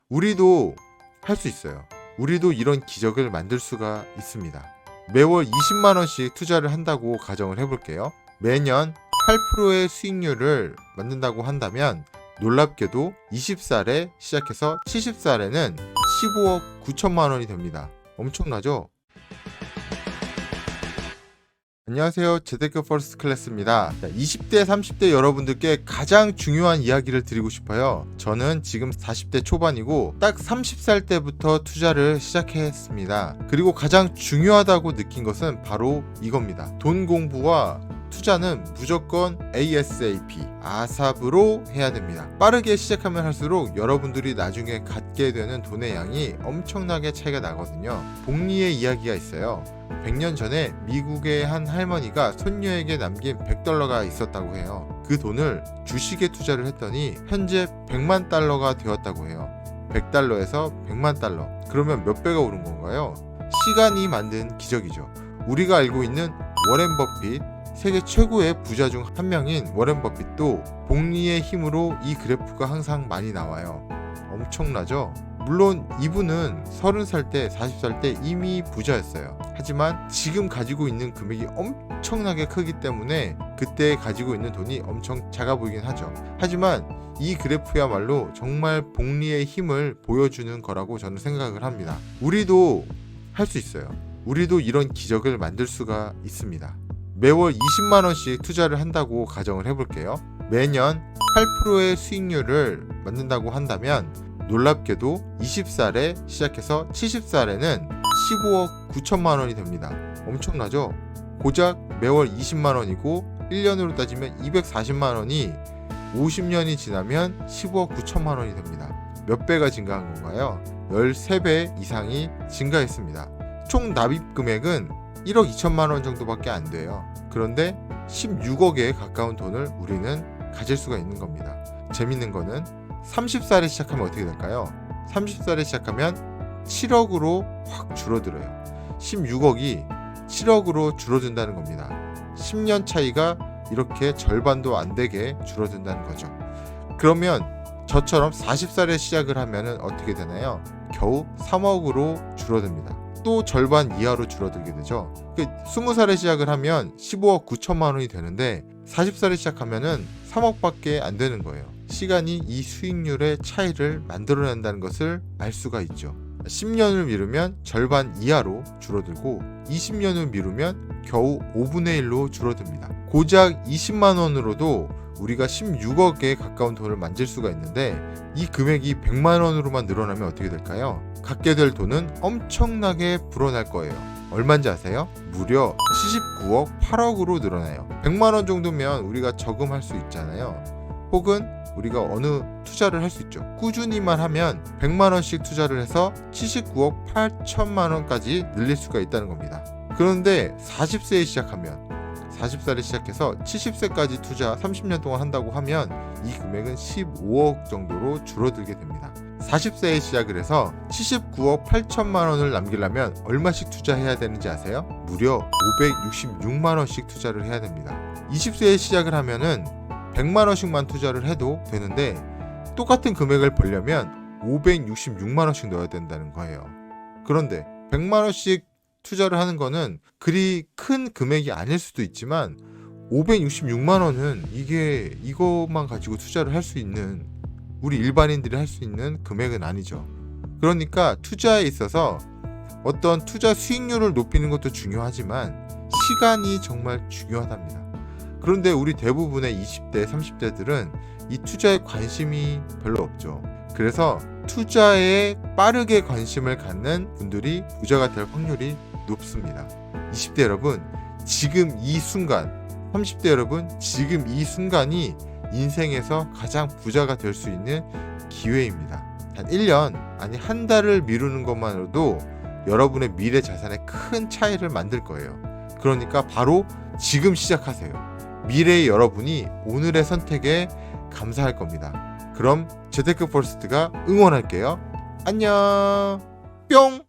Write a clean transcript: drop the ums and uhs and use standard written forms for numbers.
우리도 할 수 있어요. 우리도 이런 기적을 만들 수가 있습니다. 매월 20만 원씩 투자를 한다고 가정을 해볼게요. 매년 8%의 수익률을 만든다고 한다면 놀랍게도 20살에 시작해서 70살에는 15억 9천만 원이 됩니다. 엄청나죠? 안녕하세요. 재테크 퍼스트 클래스입니다. 20대, 30대 여러분들께 가장 중요한 이야기를 드리고 싶어요. 저는 지금 40대 초반이고 딱 30살 때부터 투자를 시작했습니다. 그리고 가장 중요하다고 느낀 것은 바로 이겁니다. 돈 공부와 투자는 무조건 ASAP, ASAP으로 해야 됩니다. 빠르게 시작하면 할수록 여러분들이 나중에 갖게 되는 돈의 양이 엄청나게 차이가 나거든요. 복리의 이야기가 있어요. 100년 전에 미국의 한 할머니가 손녀에게 남긴 $100가 있었다고 해요. 그 돈을 주식에 투자를 했더니 현재 100만 달러가 되었다고 해요. 100달러에서 100만 달러. 그러면 몇 배가 오른 건가요? 시간이 만든 기적이죠. 우리가 알고 있는 워렌 버핏, 세계 최고의 부자 중 한 명인 워렌 버핏도 복리의 힘으로 이 그래프가 항상 많이 나와요. 엄청나죠? 물론 이분은 30살 때, 40살 때 이미 부자였어요. 하지만 지금 가지고 있는 금액이 엄청나게 크기 때문에 그때 가지고 있는 돈이 엄청 작아 보이긴 하죠. 하지만 이 그래프야말로 정말 복리의 힘을 보여주는 거라고 저는 생각을 합니다. 우리도 할 수 있어요. 우리도 이런 기적을 만들 수가 있습니다. 매월 20만 원씩 투자를 한다고 가정을 해볼게요. 매년 8%의 수익률을 만든다고 한다면 놀랍게도 20살에 시작해서 70살에는 15억 9천만 원이 됩니다. 엄청나죠? 고작 매월 20만 원이고 1년으로 따지면 240만 원이 50년이 지나면 15억 9천만 원이 됩니다. 몇 배가 증가한 건가요? 13배 이상이 증가했습니다. 총 납입 금액은 1억 2천만 원 정도밖에 안 돼요. 그런데 16억에 가까운 돈을 우리는 가질 수가 있는 겁니다. 재밌는 거는 30살에 시작하면 어떻게 될까요? 30살에 시작하면 7억으로 확 줄어들어요. 16억이 7억으로 줄어든다는 겁니다. 10년 차이가 이렇게 절반도 안 되게 줄어든다는 거죠. 그러면 저처럼 40살에 시작을 하면 어떻게 되나요? 겨우 3억으로 줄어듭니다. 또 절반 이하로 줄어들게 되죠. 20살에 시작을 하면 15억 9천만 원이 되는데 40살에 시작하면 3억밖에 안 되는 거예요. 시간이 이 수익률의 차이를 만들어낸다는 것을 알 수가 있죠. 10년을 미루면 절반 이하로 줄어들고 20년을 미루면 겨우 5분의 1로 줄어듭니다. 고작 20만 원으로도 우리가 16억에 가까운 돈을 만질 수가 있는데 이 금액이 100만 원으로만 늘어나면 어떻게 될까요? 갖게 될 돈은 엄청나게 불어날 거예요. 얼마인지 아세요? 무려 79억 8억으로 늘어나요. 100만 원 정도면 우리가 저금할 수 있잖아요. 혹은 우리가 어느 투자를 할 수 있죠. 꾸준히만 하면 100만 원씩 투자를 해서 79억 8천만 원까지 늘릴 수가 있다는 겁니다. 그런데 40세에 시작하면 40살에 시작해서 70세까지 투자 30년 동안 한다고 하면 이 금액은 15억 정도로 줄어들게 됩니다. 40세에 시작을 해서 79억 8천만 원을 남기려면 얼마씩 투자해야 되는지 아세요? 무려 566만 원씩 투자를 해야 됩니다. 20세에 시작을 하면은 100만 원씩만 투자를 해도 되는데 똑같은 금액을 벌려면 566만 원씩 넣어야 된다는 거예요. 그런데 100만 원씩 투자를 하는 거는 그리 큰 금액이 아닐 수도 있지만 566만 원은 이것만 가지고 투자를 할 수 있는 우리 일반인들이 할 수 있는 금액은 아니죠. 그러니까 투자에 있어서 어떤 투자 수익률을 높이는 것도 중요하지만 시간이 정말 중요하답니다. 그런데 우리 대부분의 20대, 30대들은 이 투자에 관심이 별로 없죠. 그래서 투자에 빠르게 관심을 갖는 분들이 부자가 될 확률이 높습니다. 20대 여러분, 지금 이 순간, 30대 여러분, 지금 이 순간이 인생에서 가장 부자가 될 수 있는 기회입니다. 단 1년, 아니 한 달을 미루는 것만으로도 여러분의 미래 자산에 큰 차이를 만들 거예요. 그러니까 바로 지금 시작하세요. 미래의 여러분이 오늘의 선택에 감사할 겁니다. 그럼 재테크 퍼스트가 응원할게요. 안녕 뿅.